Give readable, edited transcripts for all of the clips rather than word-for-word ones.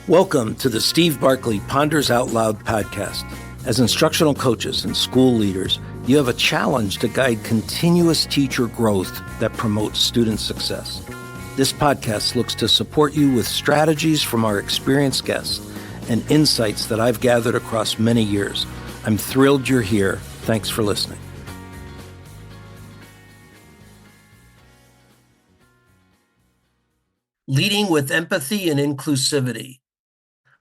Welcome to the Steve Barkley Ponders Out Loud podcast. As instructional coaches and school leaders, you have a challenge to guide continuous teacher growth that promotes student success. This podcast looks to support you with strategies from our experienced guests and insights that I've gathered across many years. I'm thrilled you're here. Thanks for listening. Leading with empathy and inclusivity.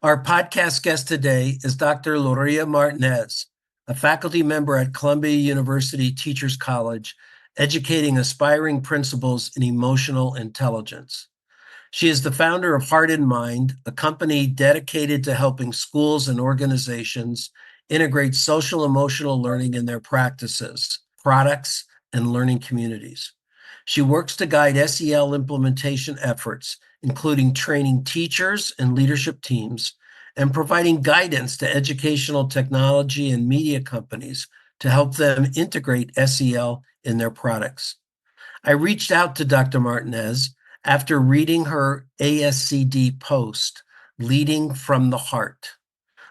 Our podcast guest today is Dr. Lorea Martinez, a faculty member at Columbia University Teachers College, educating aspiring principals in emotional intelligence. She is the founder of Heart and Mind, a company dedicated to helping schools and organizations integrate social emotional learning in their practices, products, and learning communities. She works to guide SEL implementation efforts, including training teachers and leadership teams, and providing guidance to educational technology and media companies to help them integrate SEL in their products. I reached out to Dr. Martinez after reading her ASCD post, Leading from the Heart.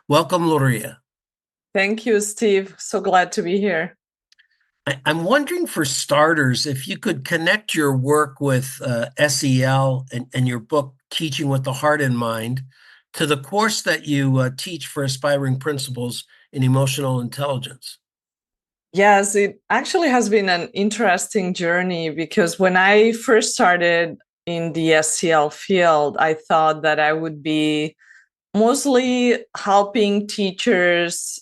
Welcome, Lorea. Thank you, Steve. So glad to be here. I'm wondering, for starters, if you could connect your work with SEL and your book, Teaching with the Heart in Mind, to the course that you teach for aspiring principals in emotional intelligence. Yes, it actually has been an interesting journey because when I first started in the SEL field, I thought that I would be mostly helping teachers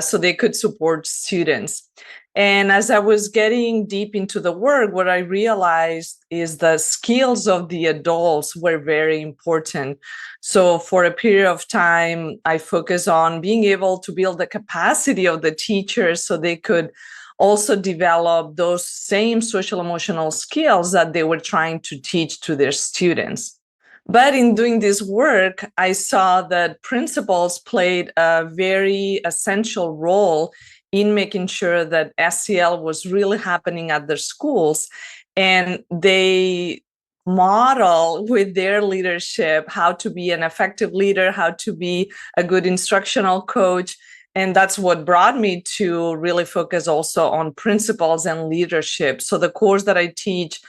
so they could support students. And as I was getting deep into the work, what I realized is the skills of the adults were very important. So for a period of time, I focused on being able to build the capacity of the teachers so they could also develop those same social emotional skills that they were trying to teach to their students. But in doing this work, I saw that principals played a very essential role in making sure that SEL was really happening at their schools. And they model with their leadership how to be an effective leader, how to be a good instructional coach. And that's what brought me to really focus also on principals and leadership. So the course that I teach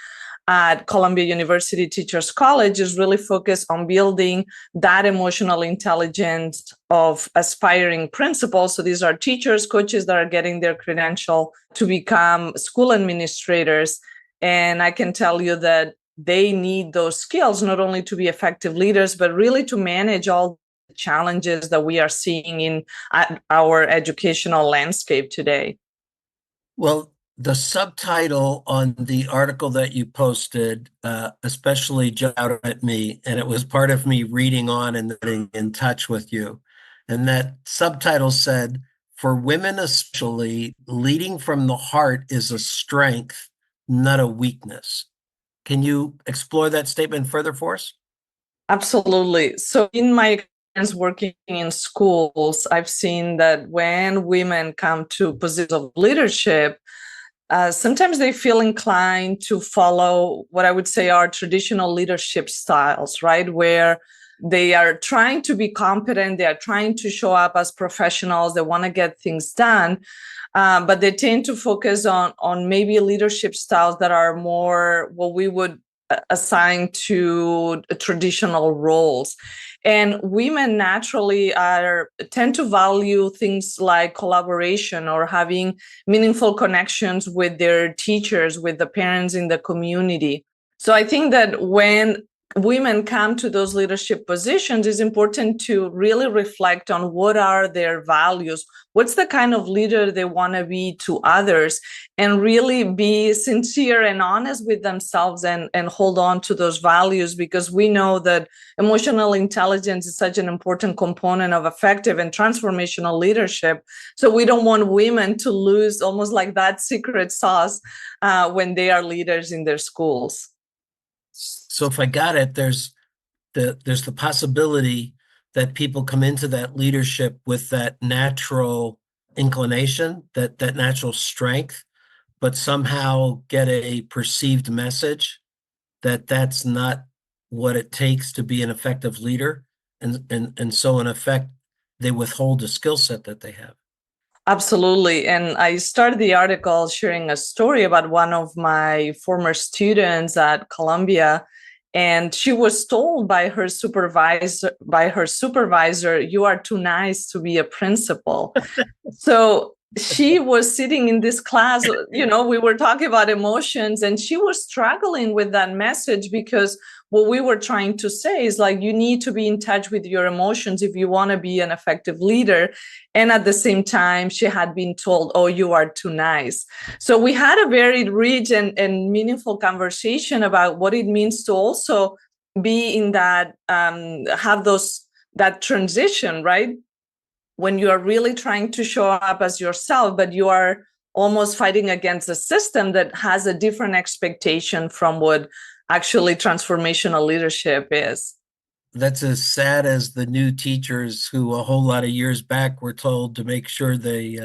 at Columbia University Teachers College is really focused on building that emotional intelligence of aspiring principals. So these are teachers, coaches that are getting their credential to become school administrators. And I can tell you that they need those skills not only to be effective leaders, but really to manage all the challenges that we are seeing in our educational landscape today. Well, the subtitle on the article that you posted especially jumped out at me, and it was part of me reading on and getting in touch with you. And that subtitle said, "For women especially, leading from the heart is a strength, not a weakness." Can you explore that statement further for us? Absolutely. So in my experience working in schools, I've seen that when women come to positions of leadership, sometimes they feel inclined to follow what I would say are traditional leadership styles, right? Where they are trying to be competent, they are trying to show up as professionals, they want to get things done, but they tend to focus on maybe leadership styles that are more what we would assign to traditional roles. And women naturally tend to value things like collaboration or having meaningful connections with their teachers, with the parents in the community. So I think that when women come to those leadership positions, it's important to really reflect on what are their values, what's the kind of leader they want to be to others, and really be sincere and honest with themselves and hold on to those values, because we know that emotional intelligence is such an important component of effective and transformational leadership. So we don't want women to lose almost like that secret sauce when they are leaders in their schools. So if I got it, there's the possibility that people come into that leadership with that natural inclination, that natural strength, but somehow get a perceived message that that's not what it takes to be an effective leader. And so in effect, they withhold the skill set that they have. Absolutely. And I started the article sharing a story about one of my former students at Columbia. And she was told by her supervisor, "You are too nice to be a principal." So she was sitting in this class, we were talking about emotions, and she was struggling with that message because what we were trying to say is like, you need to be in touch with your emotions if you want to be an effective leader. And at the same time, she had been told, "Oh, you are too nice." So we had a very rich and meaningful conversation about what it means to also be in that, have that transition, right? When you are really trying to show up as yourself, but you are almost fighting against a system that has a different expectation from what actually transformational leadership is. That's as sad as the new teachers who a whole lot of years back were told to make sure they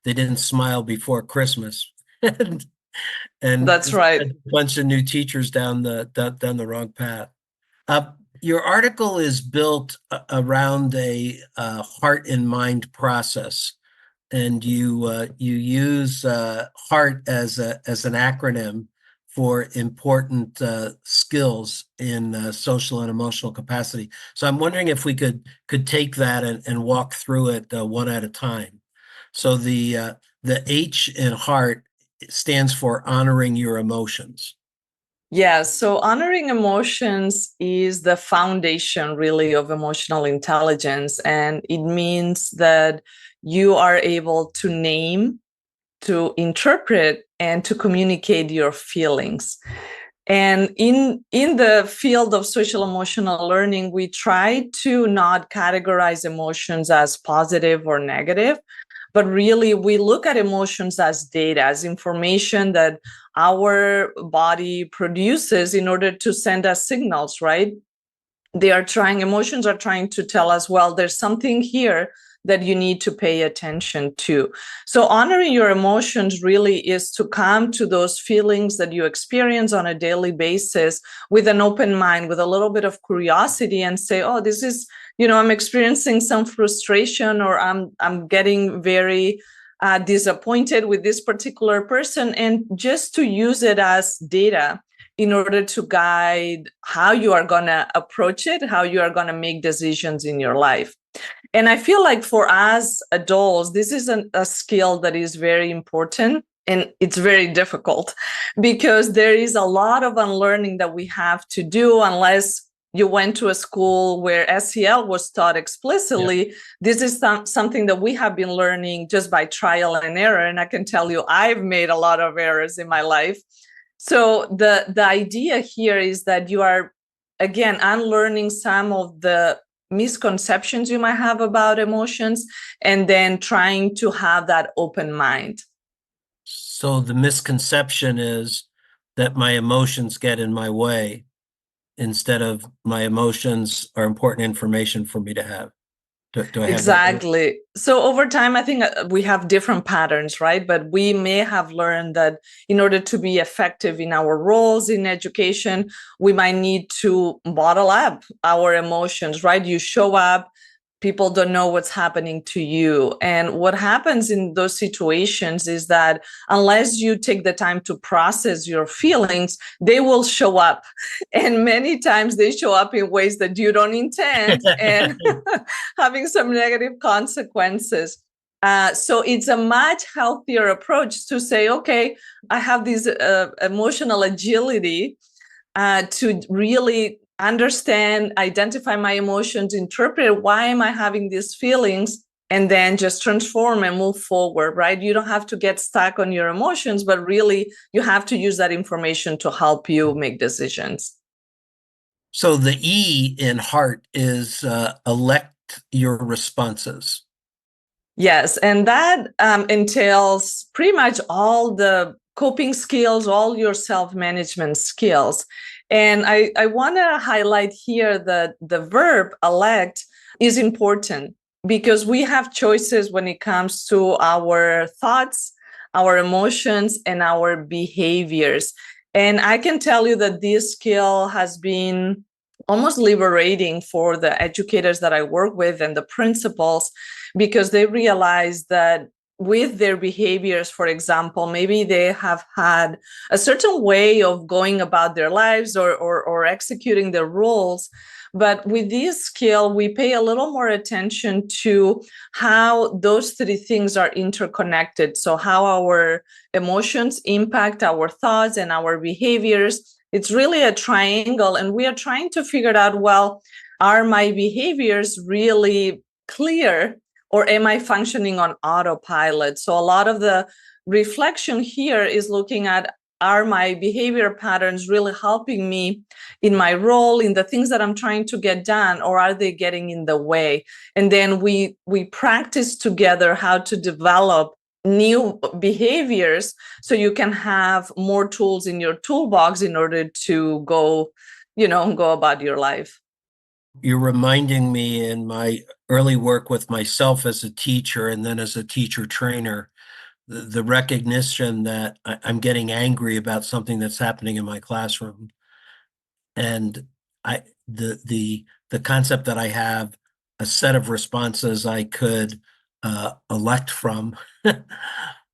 didn't smile before Christmas. And That's right. a bunch of new teachers down the wrong path. Uh, your article is built around a heart and mind process, and you use heart as an acronym for important skills in social and emotional capacity. So I'm wondering if we could take that and walk through it one at a time. So the H in heart stands for honoring your emotions. Yeah, so honoring emotions is the foundation really of emotional intelligence. And it means that you are able to name, to interpret, and to communicate your feelings. And in the field of social emotional learning, we try to not categorize emotions as positive or negative, but really we look at emotions as data, as information that our body produces in order to send us signals, right? Emotions are trying to tell us, well, there's something here that you need to pay attention to. So honoring your emotions really is to come to those feelings that you experience on a daily basis with an open mind, with a little bit of curiosity, and say, "Oh, this is, I'm experiencing some frustration, or I'm getting very disappointed with this particular person," and just to use it as data in order to guide how you are going to approach it, how you are going to make decisions in your life. And I feel like for us adults, this is a skill that is very important, and it's very difficult because there is a lot of unlearning that we have to do unless you went to a school where SEL was taught explicitly. Yeah. This is something that we have been learning just by trial and error. And I can tell you, I've made a lot of errors in my life. So the idea here is that you are, again, unlearning some of the misconceptions you might have about emotions, and then trying to have that open mind. So the misconception is that my emotions get in my way instead of my emotions are important information for me to have. Do I have that right? Exactly. So over time, I think we have different patterns, right? But we may have learned that in order to be effective in our roles in education, we might need to bottle up our emotions, right? You show up, people don't know what's happening to you. And what happens in those situations is that unless you take the time to process your feelings, they will show up. And many times they show up in ways that you don't intend and having some negative consequences. So it's a much healthier approach to say, okay, I have this emotional agility to really understand, identify my emotions, interpret why am I having these feelings, and then just transform and move forward, right? You don't have to get stuck on your emotions, but really you have to use that information to help you make decisions. So the E in heart is elect your responses. Yes, and that entails pretty much all the coping skills, all your self-management skills. And I want to highlight here that the verb elect is important because we have choices when it comes to our thoughts, our emotions, and our behaviors. And I can tell you that this skill has been almost liberating for the educators that I work with and the principals, because they realize that with their behaviors, for example, maybe they have had a certain way of going about their lives or executing their roles. But with this skill, we pay a little more attention to how those three things are interconnected. So how our emotions impact our thoughts and our behaviors. It's really a triangle, and we are trying to figure out, well, are my behaviors really clear, or am I functioning on autopilot? So a lot of the reflection here is looking at, are my behavior patterns really helping me in my role, in the things that I'm trying to get done, or are they getting in the way? And then we practice together how to develop new behaviors so you can have more tools in your toolbox in order to go about your life. You're reminding me in my early work with myself as a teacher and then as a teacher trainer, the recognition that I'm getting angry about something that's happening in my classroom. And the concept that I have a set of responses I could elect from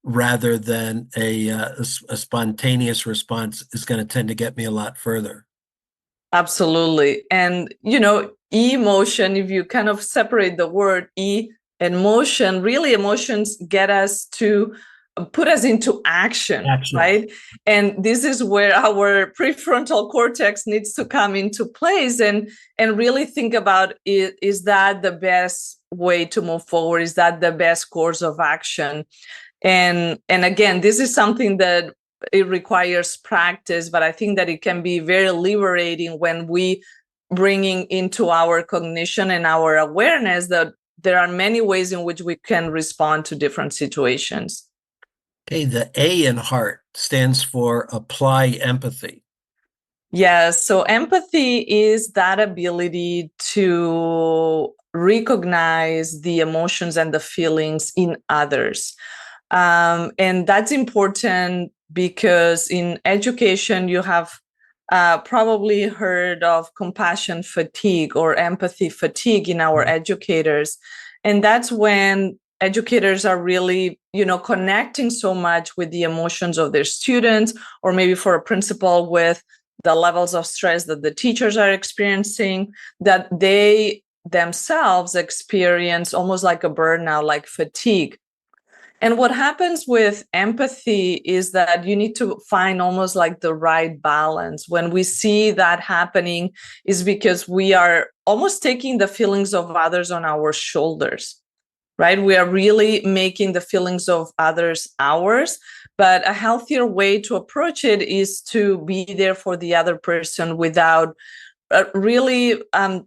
rather than a spontaneous response is going to tend to get me a lot further. Absolutely. And, emotion, if you kind of separate the word e and motion, really emotions get us to put us into action, right? And this is where our prefrontal cortex needs to come into place and really think about, is that the best way to move forward? Is that the best course of action? And again, this is something that it requires practice, but I think that it can be very liberating when we bringing into our cognition and our awareness that there are many ways in which we can respond to different situations. Okay, the A in heart stands for apply empathy. Yes, so empathy is that ability to recognize the emotions and the feelings in others. And that's important because in education, you have probably heard of compassion fatigue or empathy fatigue in our educators. And that's when educators are really, connecting so much with the emotions of their students, or maybe for a principal with the levels of stress that the teachers are experiencing, that they themselves experience almost like a burnout, like fatigue. And what happens with empathy is that you need to find almost like the right balance. When we see that happening is because we are almost taking the feelings of others on our shoulders, right? We are really making the feelings of others ours. But a healthier way to approach it is to be there for the other person without really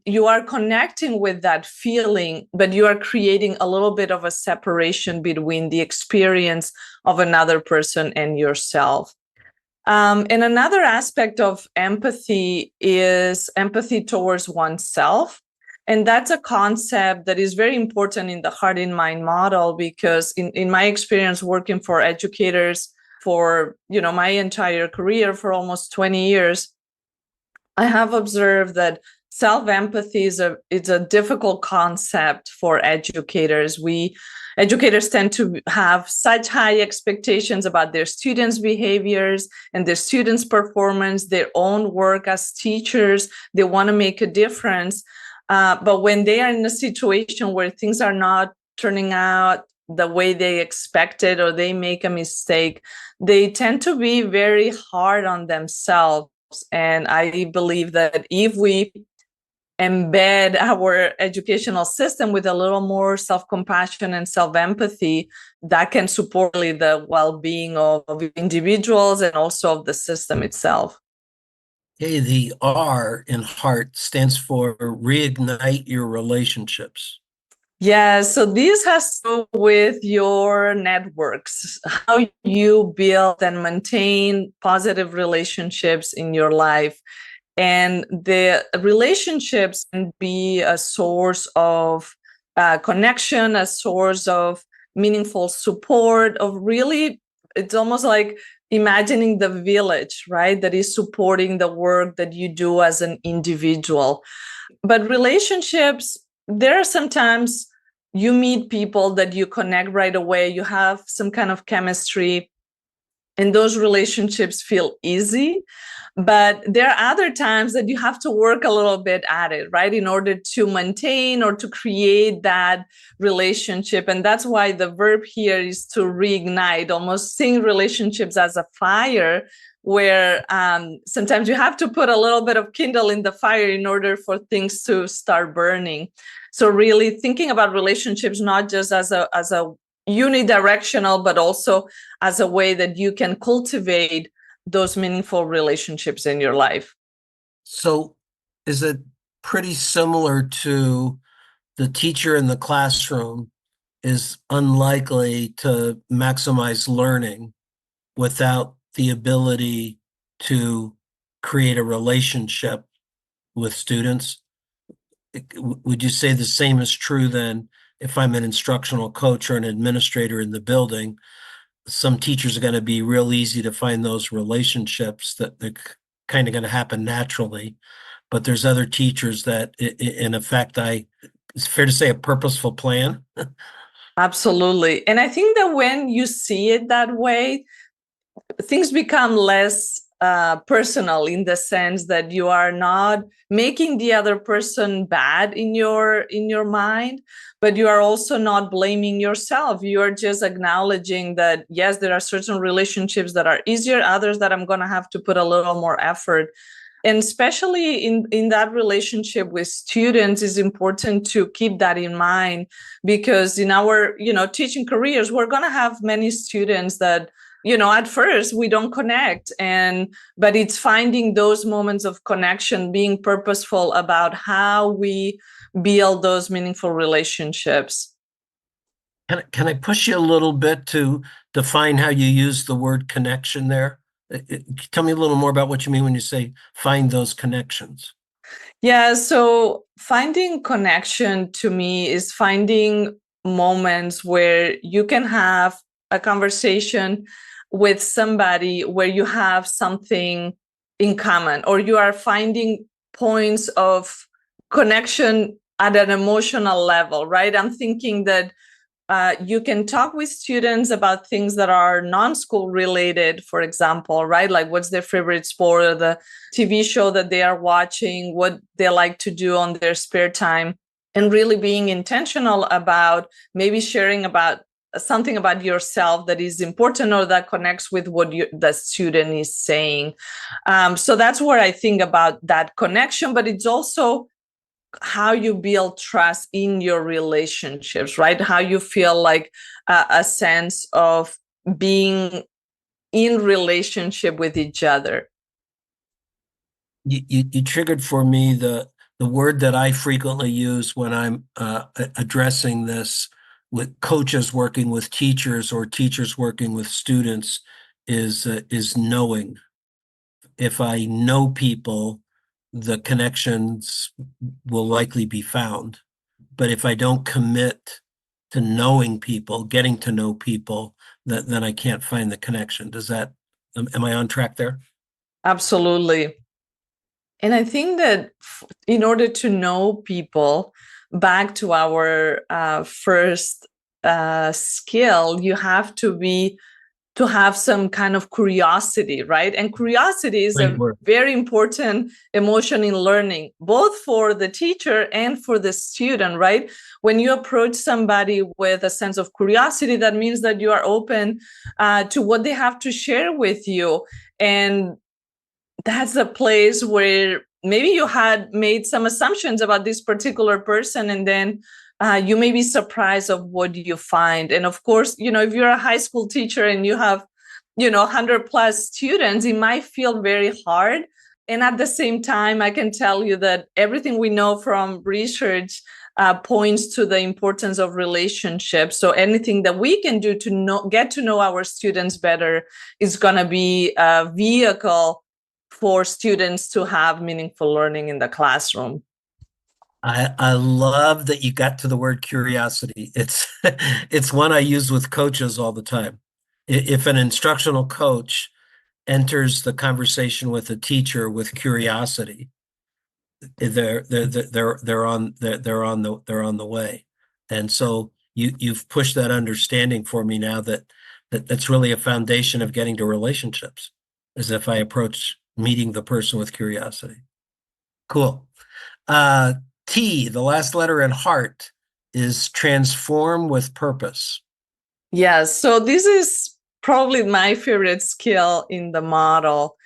you are connecting with that feeling, but you are creating a little bit of a separation between the experience of another person and yourself. And another aspect of empathy is empathy towards oneself. And that's a concept that is very important in the heart in mind model, because in my experience working for educators for my entire career for almost 20 years, I have observed that self-empathy is a difficult concept for educators. Educators tend to have such high expectations about their students' behaviors and their students' performance, their own work as teachers. They want to make a difference. But when they are in a situation where things are not turning out the way they expected, or they make a mistake, they tend to be very hard on themselves. And I believe that if we embed our educational system with a little more self-compassion and self-empathy, that can support the well-being of individuals and also of the system itself. Okay, the R in heart stands for reignite your relationships. Yeah, so this has to do with your networks, how you build and maintain positive relationships in your life. And the relationships can be a source of connection, a source of meaningful support, of really, it's almost like imagining the village, right, that is supporting the work that you do as an individual. But relationships, there are sometimes you meet people that you connect right away, you have some kind of chemistry, and those relationships feel easy. But there are other times that you have to work a little bit at it, right, in order to maintain or to create that relationship. And that's why the verb here is to reignite, almost seeing relationships as a fire, where sometimes you have to put a little bit of kindle in the fire in order for things to start burning. So really thinking about relationships not just as a unidirectional, but also as a way that you can cultivate those meaningful relationships in your life. So is it pretty similar to the teacher in the classroom is unlikely to maximize learning without the ability to create a relationship with students? Would you say the same is true then if I'm an instructional coach or an administrator in the building? Some teachers are going to be real easy to find those relationships that they're kind of going to happen naturally. But there's other teachers that, in effect, it's fair to say a purposeful plan. Absolutely. And I think that when you see it that way, things become less personal, in the sense that you are not making the other person bad in your mind, but you are also not blaming yourself. You are just acknowledging that, yes, there are certain relationships that are easier, others that I'm going to have to put a little more effort. And especially in that relationship with students, is important to keep that in mind, because in our teaching careers, we're going to have many students that at first we don't connect, but it's finding those moments of connection, being purposeful about how we build those meaningful relationships. Can I push you a little bit to define how you use the word connection there? Tell me a little more about what you mean when you say find those connections. Yeah, so finding connection to me is finding moments where you can have a conversation with somebody where you have something in common, or you are finding points of connection at an emotional level, right? I'm thinking that you can talk with students about things that are non-school related, for example, right? Like what's their favorite sport, or the TV show that they are watching, what they like to do on their spare time, and really being intentional about maybe sharing about something about yourself that is important or that connects with what the student is saying. So that's where I think about that connection, but it's also how you build trust in your relationships, right? How you feel like a sense of being in relationship with each other. You triggered for me the word that I frequently use when I'm addressing this with coaches working with teachers or teachers working with students is knowing. If I know people, the connections will likely be found. But if I don't commit to knowing people, getting to know people, then I can't find the connection. Am I on track there? Absolutely. And I think that in order to know people, back to our first skill, you have to have some kind of curiosity, right? And curiosity is Great a word. very important emotion in learning, both for the teacher and for the student, right? When you approach somebody with a sense of curiosity, that means that you are open to what they have to share with you. And that's a place where maybe you had made some assumptions about this particular person, and then you may be surprised of what you find. And of course, if you're a high school teacher and you have 100 plus students, it might feel very hard. And at the same time, I can tell you that everything we know from research points to the importance of relationships. So anything that we can do to get to know our students better is going to be a vehicle for students to have meaningful learning in the classroom. I love that you got to the word curiosity. It's one I use with coaches all the time. If an instructional coach enters the conversation with a teacher with curiosity, they're on the way. And so you've pushed that understanding for me now that's really a foundation of getting to relationships, as if I approach meeting the person with curiosity. Cool. Uh, T, the last letter in heart, is transform with purpose. Yes. So this is probably my favorite skill in the model.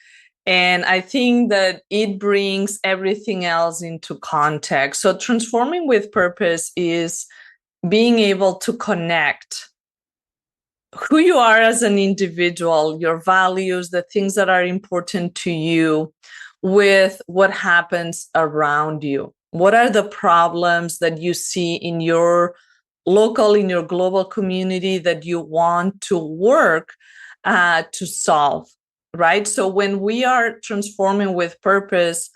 And I think that it brings everything else into context. So transforming with purpose is being able to connect who you are as an individual, your values, the things that are important to you, with what happens around you. What are the problems that you see in your local, in your global community that you want to work to solve, right? So when we are transforming with purpose,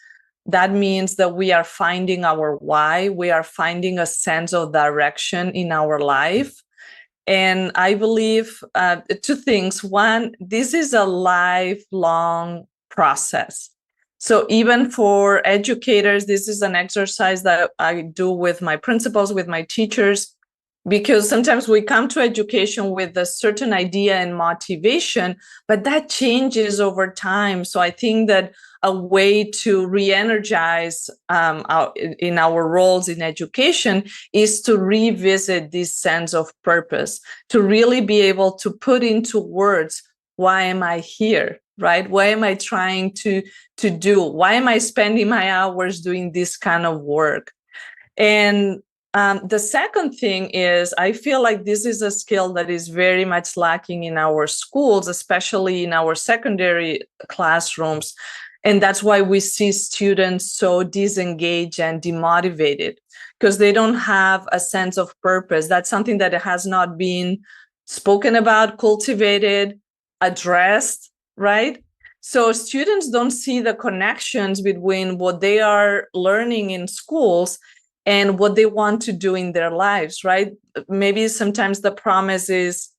that means that we are finding our why, we are finding a sense of direction in our life. And I believe two things. One, this is a lifelong process. So even for educators, this is an exercise that I do with my principals, with my teachers, because sometimes we come to education with a certain idea and motivation, but that changes over time. So I think that a way to re-energize in our roles in education is to revisit this sense of purpose, to really be able to put into words, why am I here, right? What am I trying to do? Why am I spending my hours doing this kind of work? And the second thing is, I feel like this is a skill that is very much lacking in our schools, especially in our secondary classrooms. And that's why we see students so disengaged and demotivated, because they don't have a sense of purpose. That's something that has not been spoken about, cultivated, addressed, right? So students don't see the connections between what they are learning in schools and what they want to do in their lives, right? Maybe sometimes the promise is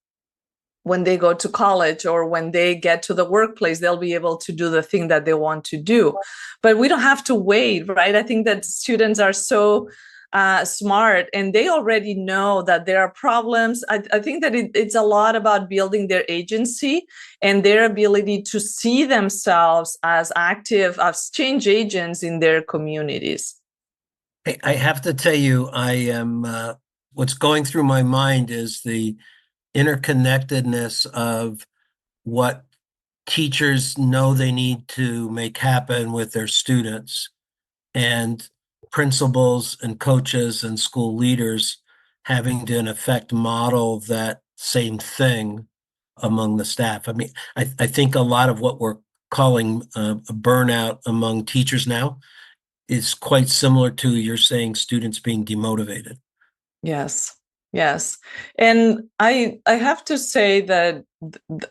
when they go to college or when they get to the workplace, they'll be able to do the thing that they want to do. But we don't have to wait, right? I think that students are so smart and they already know that there are problems. I think that it's a lot about building their agency and their ability to see themselves as active, as change agents in their communities. I have to tell you, I am what's going through my mind is the interconnectedness of what teachers know they need to make happen with their students, and principals and coaches and school leaders having to, in effect, model that same thing among the staff. I mean, I think a lot of what we're calling a burnout among teachers now is quite similar to, you're saying, students being demotivated. Yes, yes. And I have to say that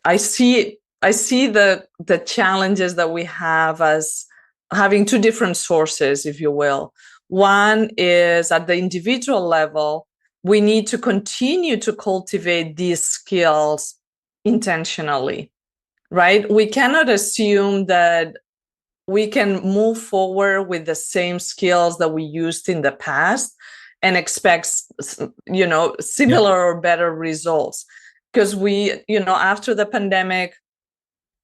I see the challenges that we have as having two different sources, if you will. One is at the individual level, we need to continue to cultivate these skills intentionally, right? We cannot assume that we can move forward with the same skills that we used in the past and expect similar or better results, because after the pandemic,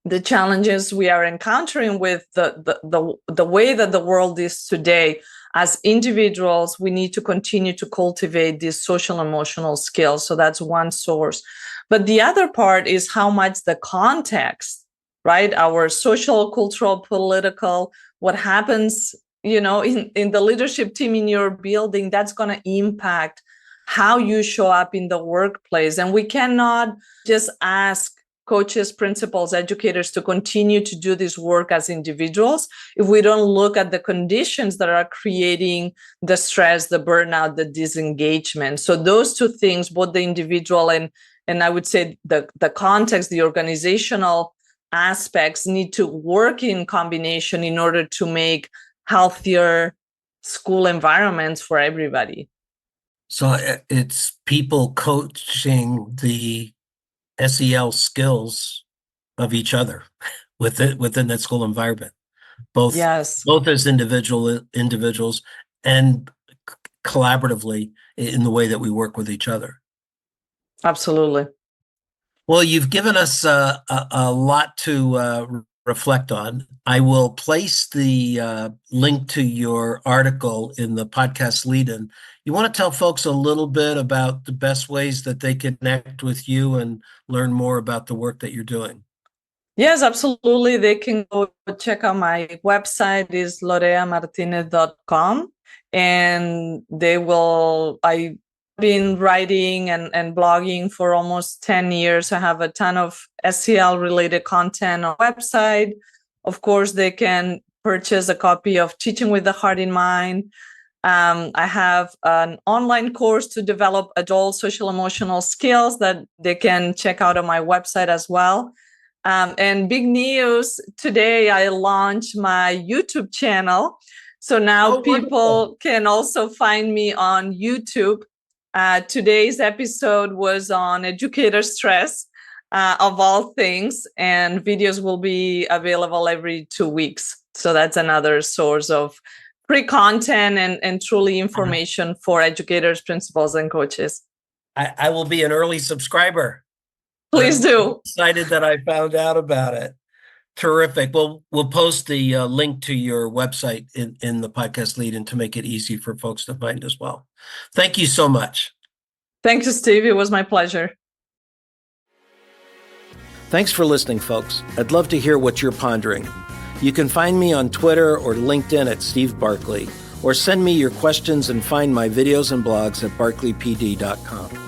the challenges we are encountering with the way that the world is today, as individuals we need to continue to cultivate these social emotional skills. So that's one source, but the other part is how much the context, right? Our social, cultural, political, what happens, in the leadership team in your building, that's going to impact how you show up in the workplace. And we cannot just ask coaches, principals, educators to continue to do this work as individuals if we don't look at the conditions that are creating the stress, the burnout, the disengagement. So those two things, both the individual and I would say the context, the organizational aspects, need to work in combination in order to make healthier school environments for everybody. So it's people coaching the SEL skills of each other. within that school environment, both Yes, as individuals and collaboratively in the way that we work with each other. absolutely. Well, you've given us a lot to reflect on. I will place the link to your article in the podcast lead-in. You want to tell folks a little bit about the best ways that they connect with you and learn more about the work that you're doing? Yes, absolutely. They can go check out my website is loreamartinez.com, and I've been writing and blogging for almost 10 years. I have a ton of SEL related content on the website. Of course, they can purchase a copy of Teaching with the Heart in Mind. I have an online course to develop adult social emotional skills that they can check out on my website as well. And big news today, I launched my YouTube channel. So now people can also find me on YouTube. Today's episode was on Educator Stress, of all things, and videos will be available every 2 weeks. So that's another source of free content and truly information for educators, principals, and coaches. I will be an early subscriber. Please do. Excited that I found out about it. Terrific. Well, we'll post the link to your website in the podcast lead-in to make it easy for folks to find as well. Thank you so much. Thank you, Steve. It was my pleasure. Thanks for listening, folks. I'd love to hear what you're pondering. You can find me on Twitter or LinkedIn at Steve Barkley, or send me your questions and find my videos and blogs at barkleypd.com.